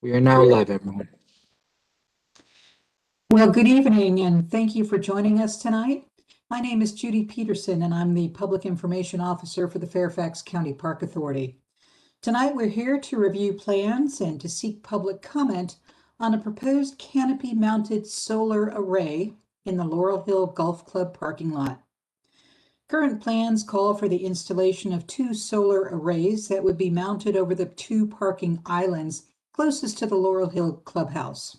We are now live, everyone. Well, good evening, and thank you for joining us tonight. My name is Judy Peterson, and I'm the Public Information Officer for the Fairfax County Park Authority. Tonight, we're here to review plans and to seek public comment on a proposed canopy-mounted solar array in the Laurel Hill Golf Club parking lot. Current plans call for the installation of 2 solar arrays that would be mounted over the 2 parking islands closest to the Laurel Hill Clubhouse.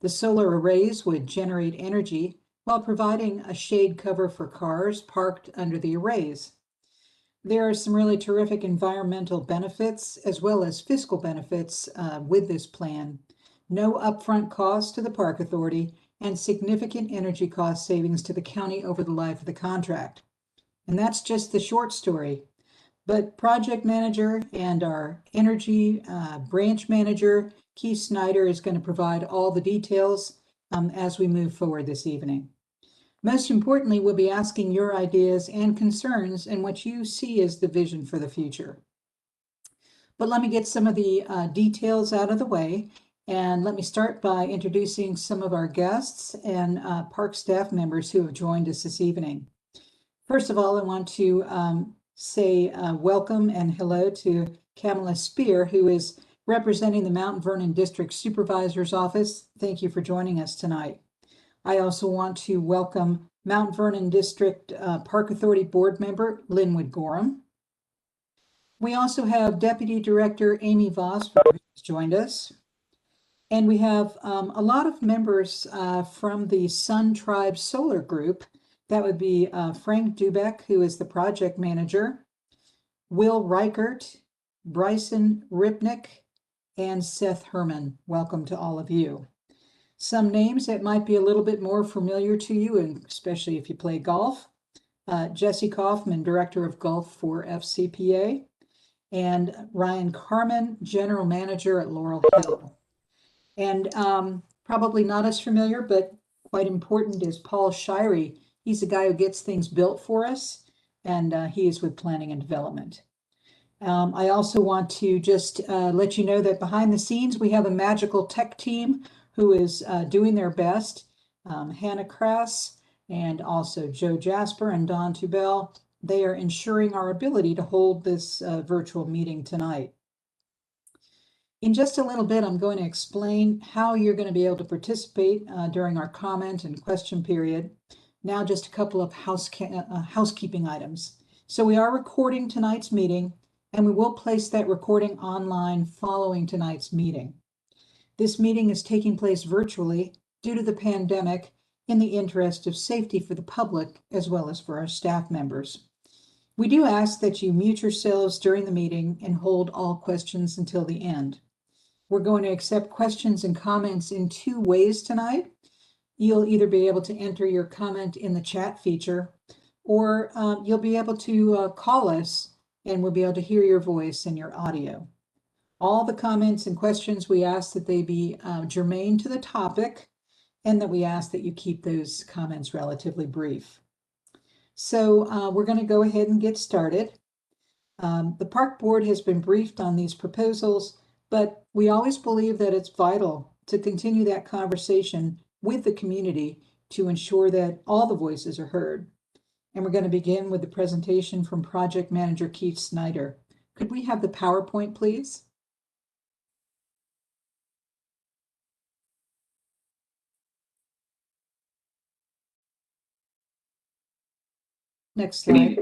The solar arrays would generate energy while providing a shade cover for cars parked under the arrays. There are some really terrific environmental benefits as well as fiscal benefits with this plan. No upfront cost to the Park Authority and significant energy cost savings to the county over the life of the contract. And that's just the short story. But project manager and our energy branch manager, Keith Snyder, is going to provide all the details as we move forward this evening. Most importantly, we'll be asking your ideas and concerns and what you see as the vision for the future. But let me get some of the details out of the way. And let me start by introducing some of our guests and park staff members who have joined us this evening. First of all, I want to say welcome and hello to Kamala Spear, who is representing the Mount Vernon District Supervisor's Office. Thank you for joining us tonight. I also want to welcome Mount Vernon District Park Authority Board Member Linwood Gorham. We also have Deputy Director Amy Voss, who has joined us. And we have a lot of members from the Sun Tribe Solar Group. That would be Frank Dubeck, who is the project manager, Will Reichert, Bryson Ripnick, and Seth Herman. Welcome to all of you. Some names that might be a little bit more familiar to you, and especially if you play golf. Jesse Kaufman, Director of Golf for FCPA, and Ryan Carmen, General Manager at Laurel Hill. And probably not as familiar, but quite important, is Paul Shirey. He's the guy who gets things built for us, and he is with Planning and Development. I also want to just let you know that behind the scenes, we have a magical tech team who is doing their best. Hannah Krass and also Joe Jasper and Don Tubell. They are ensuring our ability to hold this virtual meeting tonight. In just a little bit, I'm going to explain how you're going to be able to participate during our comment and question period. Now, just a couple of housekeeping items. So we are recording tonight's meeting, and we will place that recording online following tonight's meeting. This meeting is taking place virtually due to the pandemic in the interest of safety for the public as well as for our staff members. We do ask that you mute yourselves during the meeting and hold all questions until the end. We're going to accept questions and comments in 2 ways tonight. You'll either be able to enter your comment in the chat feature, or you'll be able to call us and we'll be able to hear your voice and your audio. All the comments and questions, we ask that they be germane to the topic, and that we ask that you keep those comments relatively brief. So we're going to go ahead and get started. The Park Board has been briefed on these proposals, but we always believe that it's vital to continue that conversation with the community to ensure that all the voices are heard. And we're going to begin with the presentation from Project Manager Keith Snyder. Could we have the PowerPoint, please? Next slide.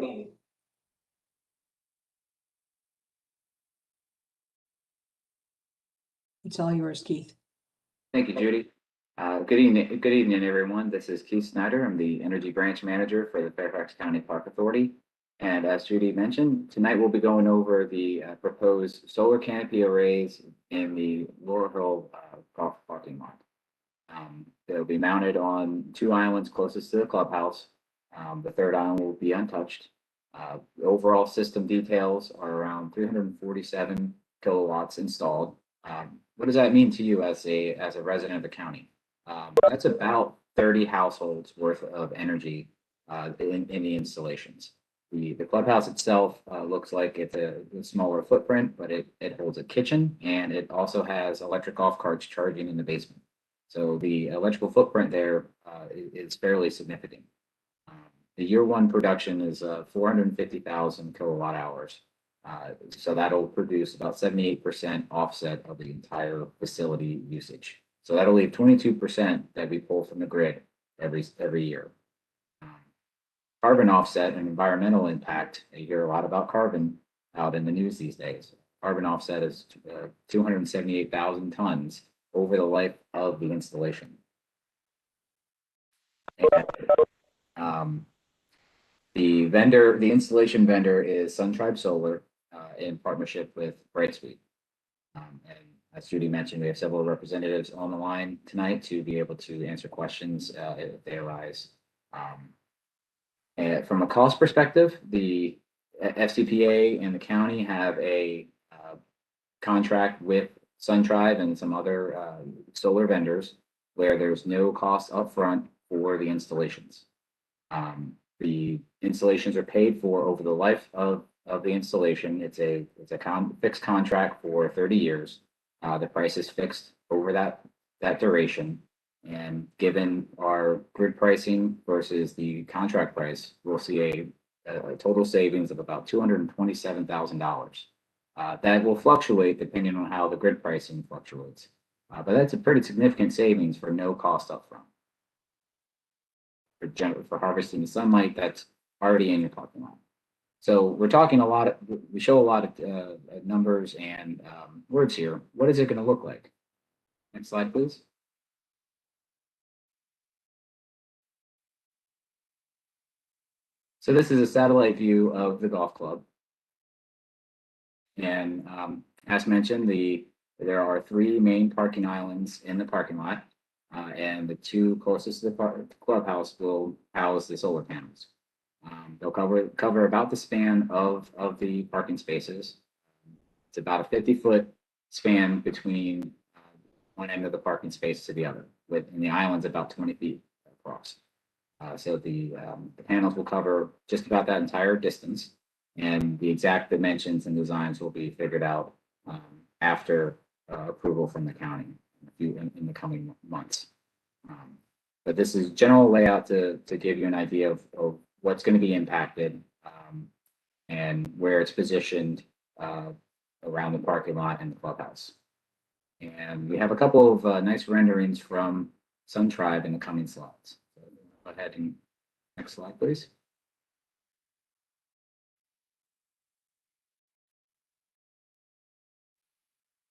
It's all yours, Keith. Thank you, Judy. Good evening, everyone. This is Keith Snyder. I'm the Energy Branch Manager for the Fairfax County Park Authority. And as Judy mentioned, tonight we'll be going over the proposed solar canopy arrays in the Laurel Hill golf parking lot. They'll be mounted on 2 islands closest to the clubhouse. The 3rd island will be untouched. The overall system details are around 347 kilowatts installed. What does that mean to you as a resident of the county? That's about 30 households worth of energy in the installations. The clubhouse itself looks like it's a smaller footprint, but it holds a kitchen and it also has electric golf carts charging in the basement. So the electrical footprint there is fairly significant. The year one production is 450,000 kilowatt hours. So that'll produce about 78% offset of the entire facility usage. So that'll leave 22% that we pull from the grid every year. Carbon offset and environmental impact. You hear a lot about carbon out in the news these days. Carbon offset is 278,000 tons over the life of the installation. And, the installation vendor is SunTribe Solar in partnership with BrightSuite. And as Judy mentioned, we have several representatives on the line tonight to be able to answer questions if they arise. And from a cost perspective, the FCPA and the county have a contract with SunTribe and some other solar vendors where there's no cost upfront for the installations. The installations are paid for over the life of the installation. It's a fixed contract for 30 years. The price is fixed over that duration. And given our grid pricing versus the contract price, we'll see a total savings of about $227,000. That will fluctuate depending on how the grid pricing fluctuates. But that's a pretty significant savings for no cost upfront. For harvesting the sunlight that's already in your parking lot. So we're talking a lot, we show a lot of numbers and words here. What is it going to look like? Next slide, please. So this is a satellite view of the golf club. And as mentioned, there are 3 main parking islands in the parking lot. And the 2 closest to the clubhouse will house the solar panels. They'll cover about the span of the parking spaces. It's about a 50-foot span between one end of the parking space to the other, and the island's about 20 feet across. So the panels will cover just about that entire distance, and the exact dimensions and designs will be figured out after approval from the county in the coming months. But this is general layout to give you an idea of what's going to be impacted and where it's positioned around the parking lot and the clubhouse. And we have a couple of nice renderings from SunTribe in the coming slides. So go ahead and next slide, please.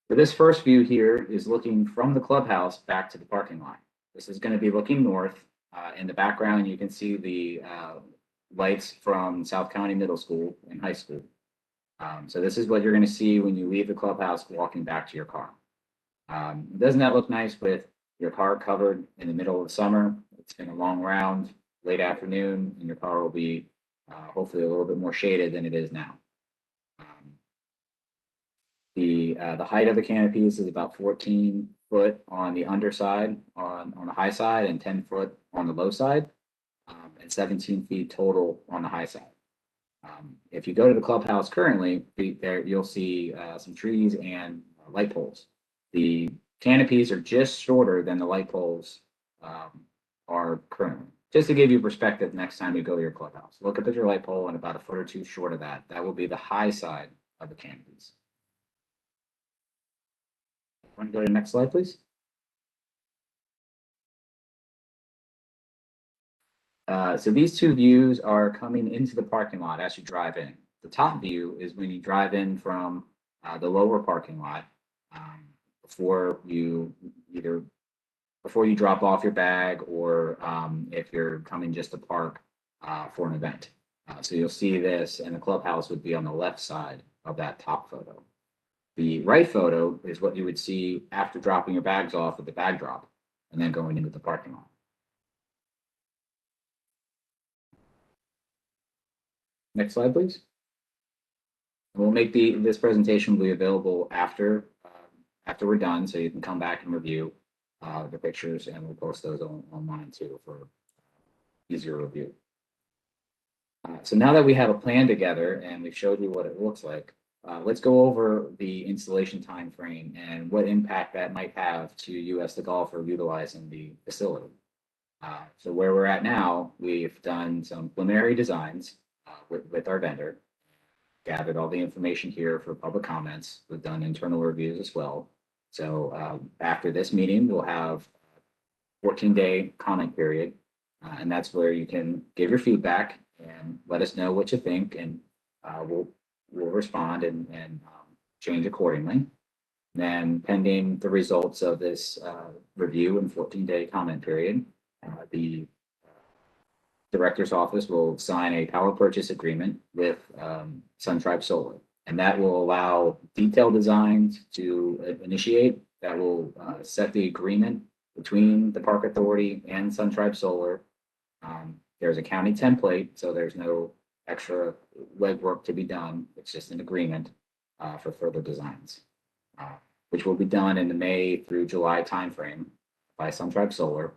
So this first view here is looking from the clubhouse back to the parking lot. This is going to be looking north. In the background, you can see the lights from South County Middle School and High School. So this is what you're going to see when you leave the clubhouse walking back to your car. Doesn't that look nice with your car covered in the middle of summer? It's been a long round, late afternoon, and your car will be hopefully a little bit more shaded than it is now. The height of the canopies is about 14 foot on the underside, on the high side, and 10 foot on the low side, and 17 feet total on the high side. If you go to the clubhouse currently, there you'll see some trees and light poles. The canopies are just shorter than the light poles are currently. Just to give you perspective, next time you go to your clubhouse, look up at your light pole and about a foot or two short of that. That will be the high side of the canopies. Want to go to the next slide, please? So these 2 views are coming into the parking lot as you drive in. The top view is when you drive in from the lower parking lot before you drop off your bag or if you're coming just to park for an event. So you'll see this, and the clubhouse would be on the left side of that top photo. The right photo is what you would see after dropping your bags off at the bag drop and then going into the parking lot. Next slide, please. We'll make this presentation will be available after we're done, so you can come back and review the pictures, and we'll post those online too for easier review. So now that we have a plan together and we've showed you what it looks like, let's go over the installation time frame and what impact that might have to you as the golfer utilizing the facility. So where we're at now, we've done some preliminary designs with our vendor, gathered all the information here for public comments. We've done internal reviews as well. So after this meeting, we'll have 14-day comment period, and that's where you can give your feedback and let us know what you think, and we'll respond and change accordingly. Then, pending the results of this review and 14-day comment period, the director's office will sign a power purchase agreement with SunTribe Solar, and that will allow detailed designs to initiate. That will set the agreement between the Park Authority and SunTribe Solar. There's a county template, so there's no extra legwork to be done. It's just an agreement for further designs, which will be done in the May through July timeframe by SunTribe Solar.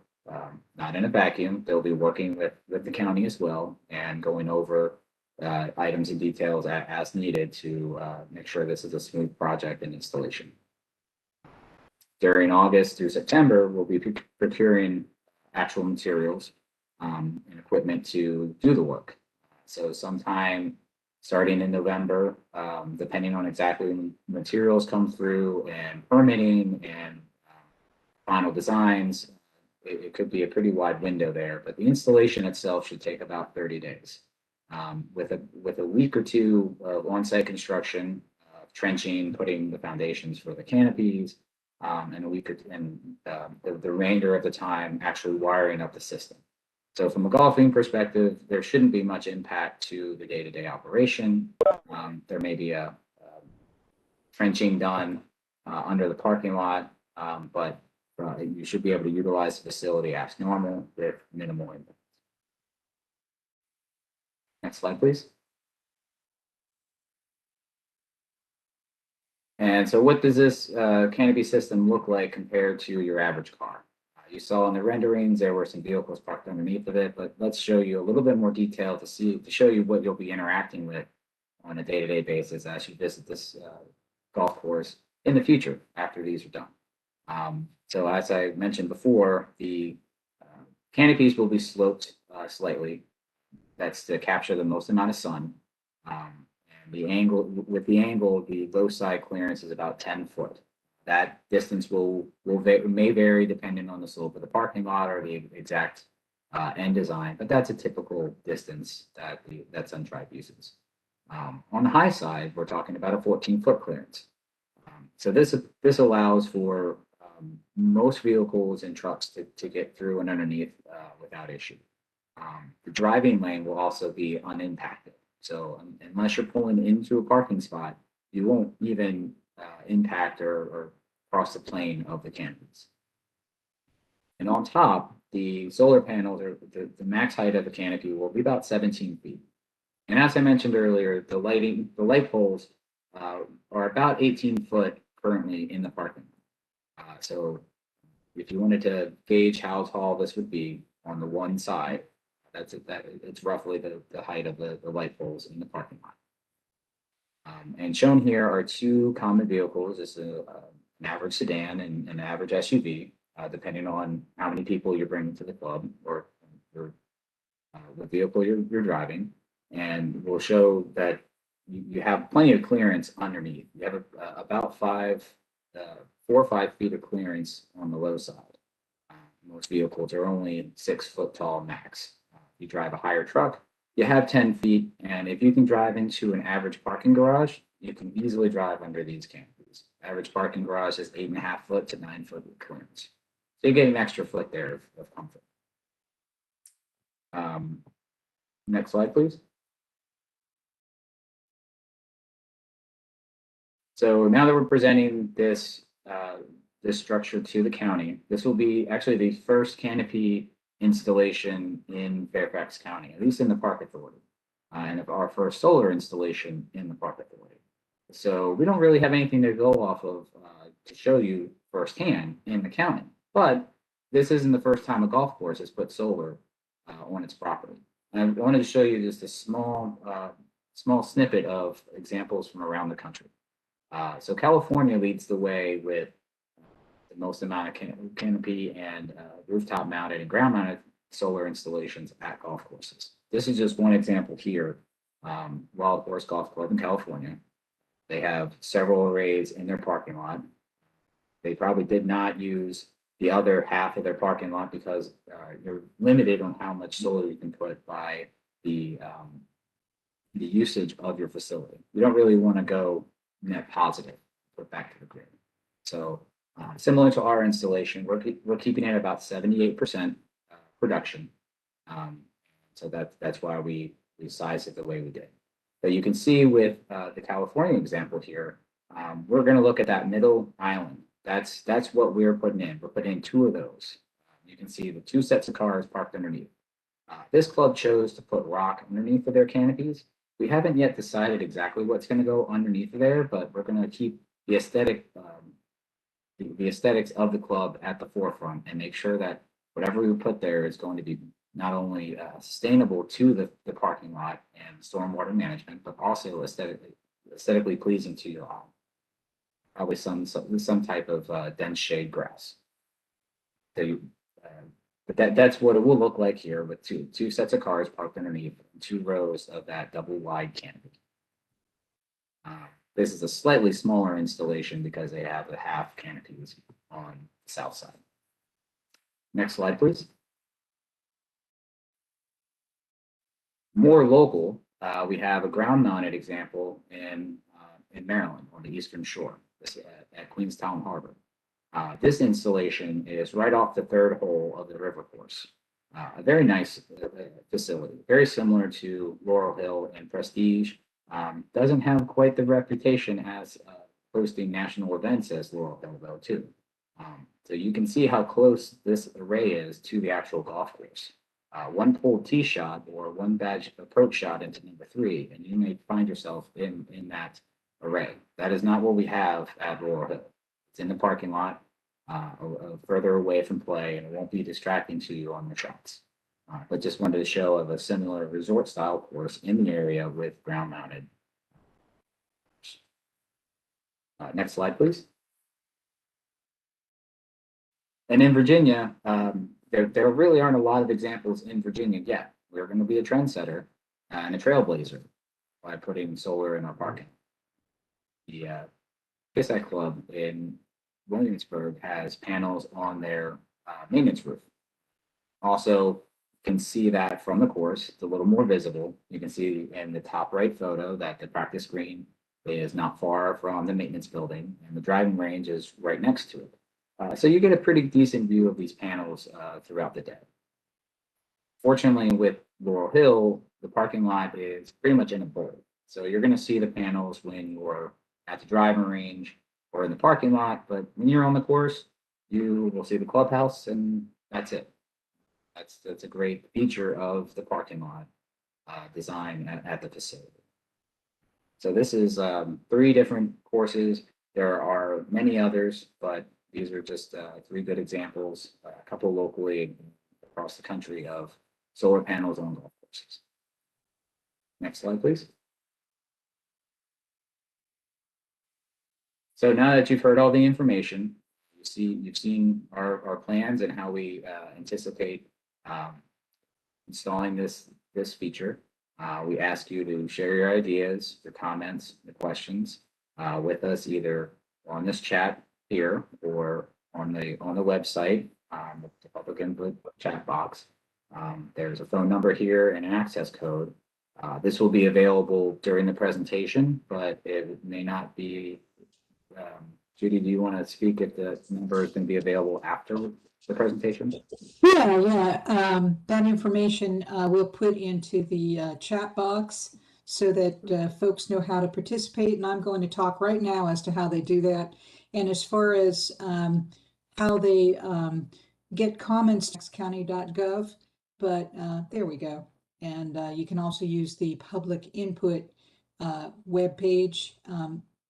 Not in a vacuum. They'll be working with the county as well and going over items and details as needed to make sure this is a smooth project and installation. During August through September, we'll be procuring actual materials and equipment to do the work. So sometime starting in November, depending on exactly when materials come through and permitting and final designs, it could be a pretty wide window there, but the installation itself should take about 30 days. With a week or two of on-site construction, trenching, putting the foundations for the canopies, and a week or the remainder of the time actually wiring up the system. So from a golfing perspective, there shouldn't be much impact to the day-to-day operation. There may be a trenching done under the parking lot, but you should be able to utilize the facility as normal with minimal impact. Next slide, please. And so what does this canopy system look like compared to your average car? You saw in the renderings, there were some vehicles parked underneath of it, but let's show you a little bit more detail to show you what you'll be interacting with on a day-to-day basis as you visit this golf course in the future after these are done. So as I mentioned before, the canopies will be sloped slightly. That's to capture the most amount of sun. And the angle, the low side clearance is about 10 foot. That distance may vary depending on the slope of the parking lot or the exact end design, but that's a typical distance that SunTribe uses. On the high side, we're talking about a 14-foot clearance. So this allows for most vehicles and trucks to get through and underneath without issue. The driving lane will also be unimpacted. So unless you're pulling into a parking spot, you won't even impact or cross the plane of the canopies. And on top, the solar panels, or the max height of the canopy will be about 17 feet. And as I mentioned earlier, the light poles are about 18 foot currently in the parking lot. So if you wanted to gauge how tall this would be on the one side, it's roughly the height of the light poles in the parking lot. And shown here are two common vehicles. This is an average sedan and an average SUV, depending on how many people you're bringing to the club or what vehicle you're driving. And we'll show that you have plenty of clearance underneath. You have about 4 or 5 feet of clearance on the low side. Most vehicles are only 6 foot tall max. You drive a higher truck, you have 10 feet, and if you can drive into an average parking garage, you can easily drive under these canopies. Average parking garage is 8.5 foot to 9 foot clearance. So you get an extra foot there of comfort. Next slide, please. So now that we're presenting this structure to the county, this will be actually the first canopy installation in Fairfax County, at least in the Park Authority, and our first solar installation in the Park Authority. So we don't really have anything to go off of to show you firsthand in the county, but this isn't the first time a golf course has put solar on its property. I wanted to show you just a small snippet of examples from around the country. So California leads the way with the most amount of canopy and rooftop mounted and ground mounted solar installations at golf courses. This is just one example here. Wild Horse Golf Club in California. They have several arrays in their parking lot. They probably did not use the other half of their parking lot because you're limited on how much solar you can put by the usage of your facility. You don't really want to go net positive, put back to the grid. So similar to our installation, we're keeping it about 78% production. So that's why we sized it the way we did. But you can see with the California example here, we're going to look at that middle island. That's what we're putting in. We're putting in 2 of those. You can see the 2 sets of cars parked underneath. This club chose to put rock underneath of their canopies. We haven't yet decided exactly what's going to go underneath there, but we're going to keep the aesthetics of the club at the forefront and make sure that whatever we put there is going to be not only sustainable to the parking lot and stormwater management, but also aesthetically pleasing to your eye. Probably some type of dense shade grass. So but that's what it will look like here with two sets of cars parked underneath 2 rows of that double wide canopy. This is a slightly smaller installation because they have the half canopies on the south side. Next slide, please. More local, we have a ground mounted example in Maryland on the Eastern Shore, at Queenstown Harbor. This installation is right off the 3rd hole of the river course. A very nice facility, very similar to Laurel Hill and Prestige. Doesn't have quite the reputation as hosting national events as Laurel Hill, though, too. So you can see how close this array is to the actual golf course. 1 pulled tee shot or 1 badge approach shot into number 3, and you may find yourself in that array. That is not what we have at Laurel Hill. It's in the parking lot, further away from play, and it won't be distracting to you on your shots. But just wanted to show of a similar resort style course in the area with ground mounted. Next slide, please. And in Virginia, there really aren't a lot of examples in Virginia yet. We're going to be a trendsetter and a trailblazer by putting solar in our parking. The Kissack Club in Williamsburg has panels on their maintenance roof. Also, can see that from the course. It's a little more visible. You can see in the top right photo that the practice green is not far from the maintenance building, and the driving range is right next to it. So you get a pretty decent view of these panels throughout the day. Fortunately, with Laurel Hill, the parking lot is pretty much in a bowl. So you're going to see the panels when you're at the driving range or in the parking lot, but when you're on the course, you will see the clubhouse, and that's it. That's a great feature of the parking lot design at the facility. So this is 3 different courses. There are many others, but these are just 3 good examples, a couple locally across the country of solar panels on golf courses. Next slide, please. So now that you've heard all the information, you've seen our plans and how we anticipate installing this feature. We ask you to share your ideas, your comments, your questions with us either on this chat here or on the website, the public input chat box. There's a phone number here and an access code. This will be available during the presentation, but it may not be. Judy, do you want to speak if the number is going to be available after the presentation? Yeah. That information we'll put into the chat box so that folks know how to participate. And I'm going to talk right now as to how they do that. And as far as how they get comments, county.gov, but there we go. And you can also use the public input webpage.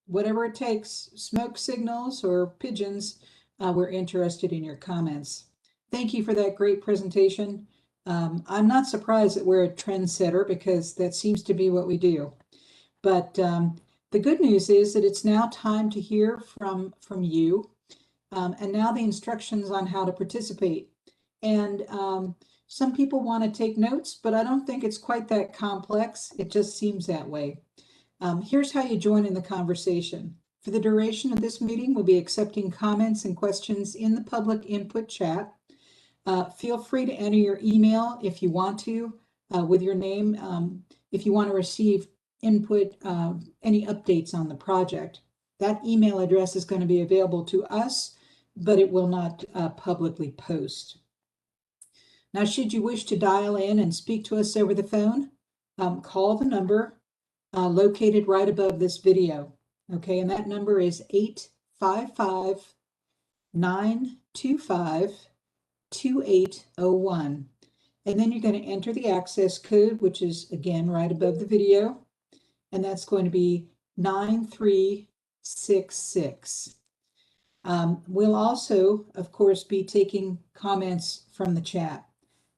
Whatever it takes, smoke signals or pigeons, we're interested in your comments. Thank you for that great presentation. I'm not surprised that we're a trendsetter because that seems to be what we do. But the good news is that it's now time to hear from you. And now the instructions on how to participate. And some people want to take notes, but I don't think it's quite that complex. It just seems that way. Here's how you join in the conversation. For the duration of this meeting, we'll be accepting comments and questions in the public input chat. Feel free to enter your email if you want to, with your name, if you want to receive input, any updates on the project. That email address is going to be available to us, but it will not publicly post. Now, should you wish to dial in and speak to us over the phone, call the number located right above this video. Okay, and that number is 855-925-2801. And then you're going to enter the access code, which is again right above the video, and that's going to be 9366. We'll also, of course, be taking comments from the chat.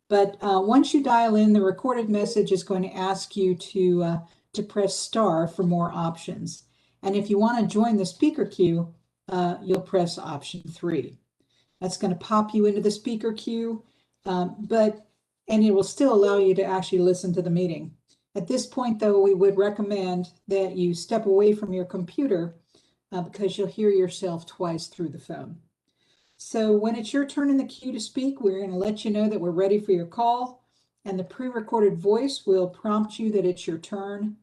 But once you dial in, the recorded message is going to ask you to press star for more options. And if you want to join the speaker queue, you'll press option 3. That's going to pop you into the speaker queue, and it will still allow you to actually listen to the meeting. At this point, though, we would recommend that you step away from your computer because you'll hear yourself twice through the phone. So when it's your turn in the queue to speak, we're going to let you know that we're ready for your call, and the pre-recorded voice will prompt you that it's your turn.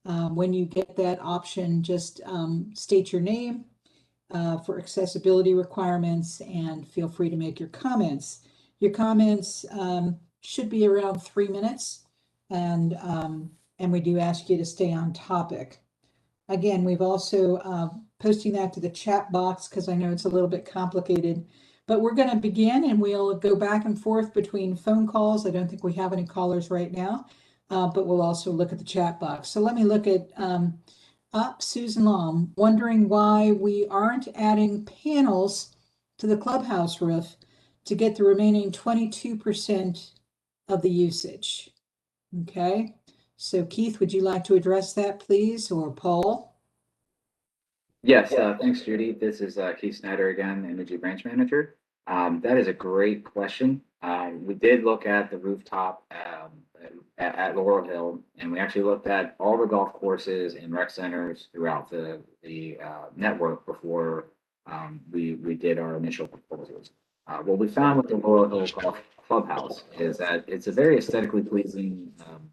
When you get that option, just state your name for accessibility requirements and feel free to make your comments. Your comments should be around 3 minutes, and we do ask you to stay on topic. Again, we've also posting that to the chat box because I know it's a little bit complicated, but we're going to begin and we'll go back and forth between phone calls. I don't think we have any callers right now, but we'll also look at the chat box. So let me look at Susan Long, wondering why we aren't adding panels to the clubhouse roof to get the remaining 22% of the usage. Okay, so Keith, would you like to address that, please, or Paul? Yes, thanks, Judy. This is Keith Snyder again, Energy Branch Manager. That is a great question. We did look at the rooftop at Laurel Hill, and we actually looked at all the golf courses and rec centers throughout the network before we did our initial proposals. What we found with the Laurel Hill Golf Clubhouse is that it's a very aesthetically pleasing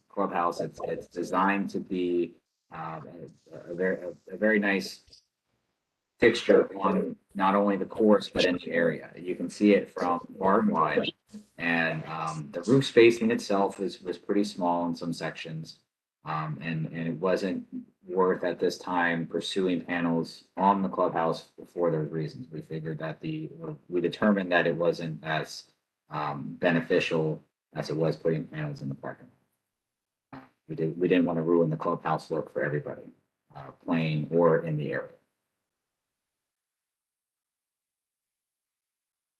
clubhouse. It's designed to be a very nice fixture on not only the course but in the area. You can see it from far and wide, and the roof spacing itself was pretty small in some sections, and it wasn't worth at this time pursuing panels on the clubhouse for those reasons. We figured that we determined that it wasn't as beneficial as it was putting panels in the parking lot. We didn't want to ruin the clubhouse look for everybody, playing or in the area.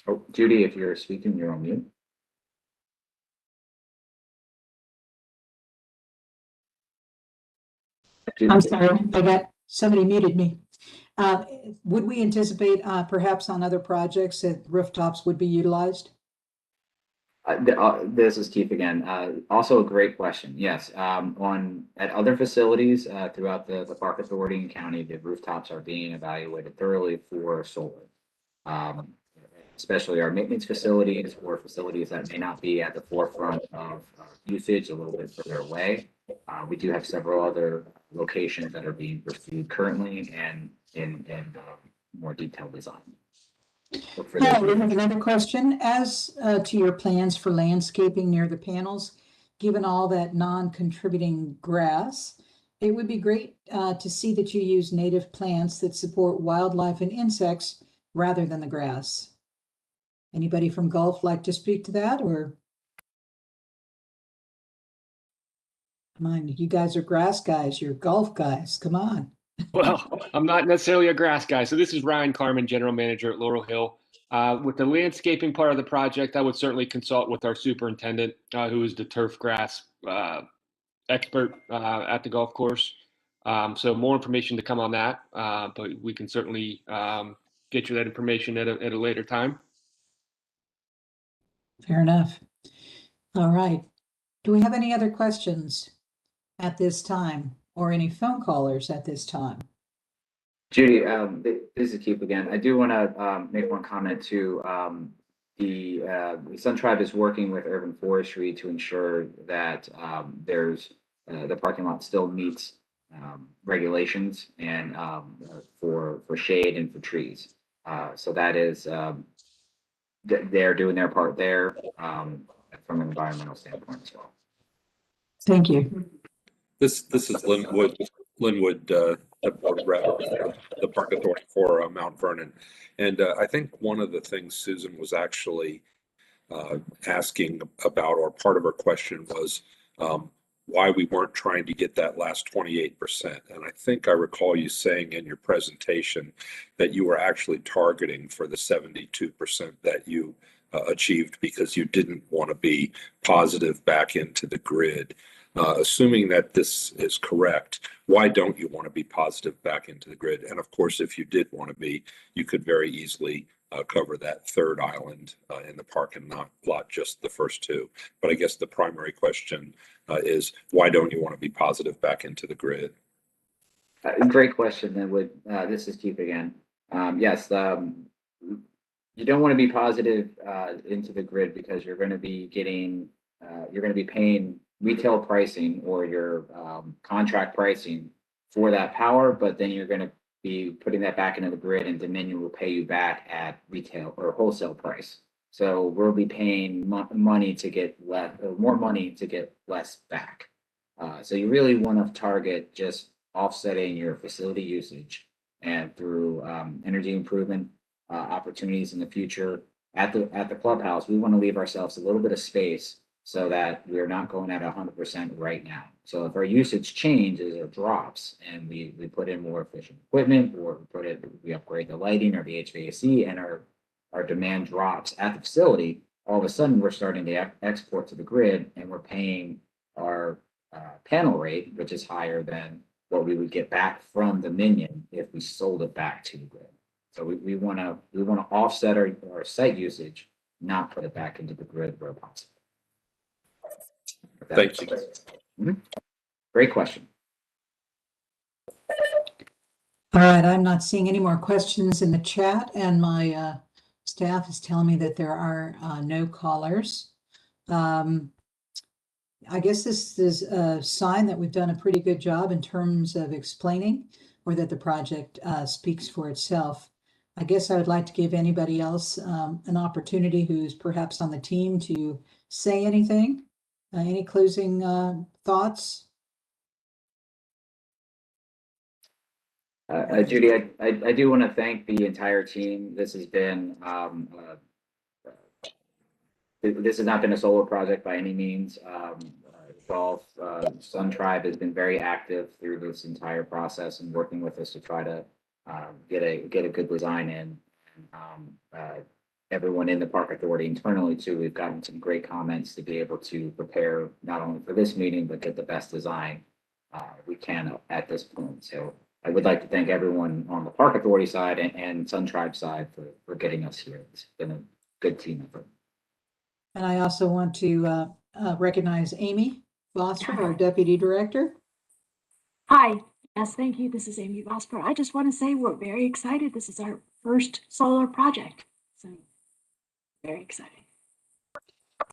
Oh, Judy, if you're speaking, you're on mute. I'm sorry, somebody muted me. Would we anticipate perhaps on other projects that rooftops would be utilized? This is Keith again. Also a great question. Yes, at other facilities throughout the Park Authority and County, the rooftops are being evaluated thoroughly for solar. Especially our maintenance facilities or facilities that may not be at the forefront of usage, a little bit further away. We do have several other locations that are being pursued currently and in more detailed design. Yeah, we have another question. As to your plans for landscaping near the panels, given all that non-contributing grass, it would be great to see that you use native plants that support wildlife and insects rather than the grass. Anybody from Gulf like to speak to that, or? Come on, you guys are grass guys, you're golf guys, come on. Well, I'm not necessarily a grass guy. So this is Ryan Carmen, General Manager at Laurel Hill. With the landscaping part of the project, I would certainly consult with our superintendent, who is the turf grass expert at the golf course. So more information to come on that, but we can certainly get you that information at a later time. Fair enough. All right. Do we have any other questions at this time or any phone callers at this time? Judy, this is Keith again. I do want to make one comment too. The Sun Tribe is working with Urban Forestry to ensure that the parking lot still meets regulations and for shade and for trees. So that is they're doing their part there from an environmental standpoint as well. Thank you. This is Linwood, the Park Authority for Mount Vernon. And I think one of the things Susan was actually asking about, or part of her question was why we weren't trying to get that last 28%. And I think I recall you saying in your presentation that you were actually targeting for the 72% that you achieved because you didn't want to be positive back into the grid. Assuming that this is correct, why don't you want to be positive back into the grid? And of course, if you did want to be, you could very easily cover that third island in the park and not just the first two. But I guess the primary question is why don't you want to be positive back into the grid? Great question. This is Keith again. Yes, you don't want to be positive into the grid because you're going to be paying retail pricing or your contract pricing for that power, but then you're going to be putting that back into the grid, and Dominion will pay you back at retail or wholesale price. So we'll be paying money to get more money to get less back. So you really want to target just offsetting your facility usage, and through energy improvement opportunities in the future at the clubhouse, we want to leave ourselves a little bit of space so that we're not going at 100% right now. So if our usage changes or drops and we put in more efficient equipment, or we upgrade the lighting or the HVAC, and our demand drops at the facility, all of a sudden we're starting to export to the grid, and we're paying our panel rate, which is higher than what we would get back from Dominion if we sold it back to the grid. So we want to offset our site usage, not put it back into the grid where possible. Thank you. Mm-hmm. Great question. All right, I'm not seeing any more questions in the chat, and my staff is telling me that there are no callers. I guess this is a sign that we've done a pretty good job in terms of explaining, or that the project speaks for itself. I guess I would like to give anybody else an opportunity who's perhaps on the team to say anything. Any closing thoughts? Judy, I do want to thank the entire team. This has been this has not been a solo project by any means. Golf Sun Tribe has been very active through this entire process and working with us to try to get a good design in. Everyone in the Park Authority internally too, we've gotten some great comments to be able to prepare not only for this meeting, but get the best design we can at this point. So I would like to thank everyone on the Park Authority side and Sun Tribe side for getting us here. It's been a good team effort. And I also want to recognize Amy Vosper, our Deputy Director. Hi. Yes, thank you. This is Amy Vosper. I just want to say we're very excited. This is our first solar project. So very exciting.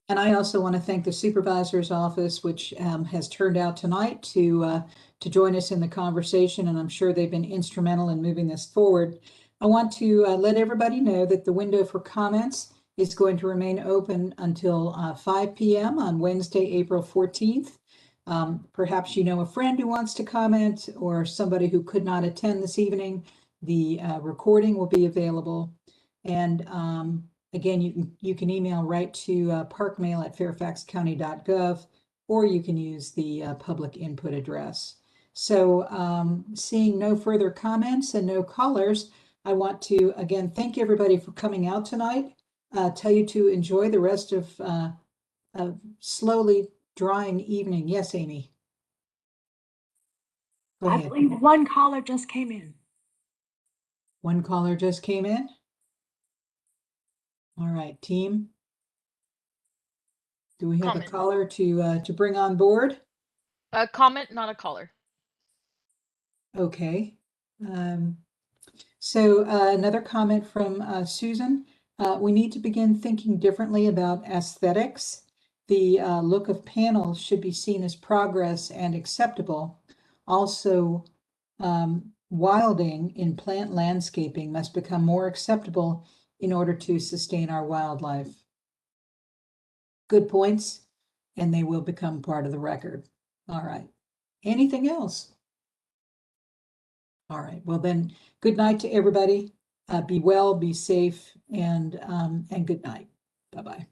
And I also want to thank the Supervisor's Office, which has turned out tonight to join us in the conversation, and I'm sure they've been instrumental in moving this forward. I want to let everybody know that the window for comments is going to remain open until 5 p.m. on Wednesday, April 14th. Perhaps you know a friend who wants to comment, or somebody who could not attend this evening. The recording will be available. And again, you can email right to parkmail@fairfaxcounty.gov, or you can use the public input address. So seeing no further comments and no callers, I want to, again, thank everybody for coming out tonight. Tell you to enjoy the rest of a slowly drying evening. Yes, Amy. Go I ahead. believe one caller just came in. One caller just came in. All right, team. Do we have Comment. a caller to bring on board? A comment, not a caller. Okay. So another comment from Susan. We need to begin thinking differently about aesthetics. The look of panels should be seen as progress and acceptable. Also, wilding in plant landscaping must become more acceptable in order to sustain our wildlife. Good points, and they will become part of the record. All right. Anything else? All right. Well, then, good night to everybody. Be well, be safe, and good night. Bye-bye.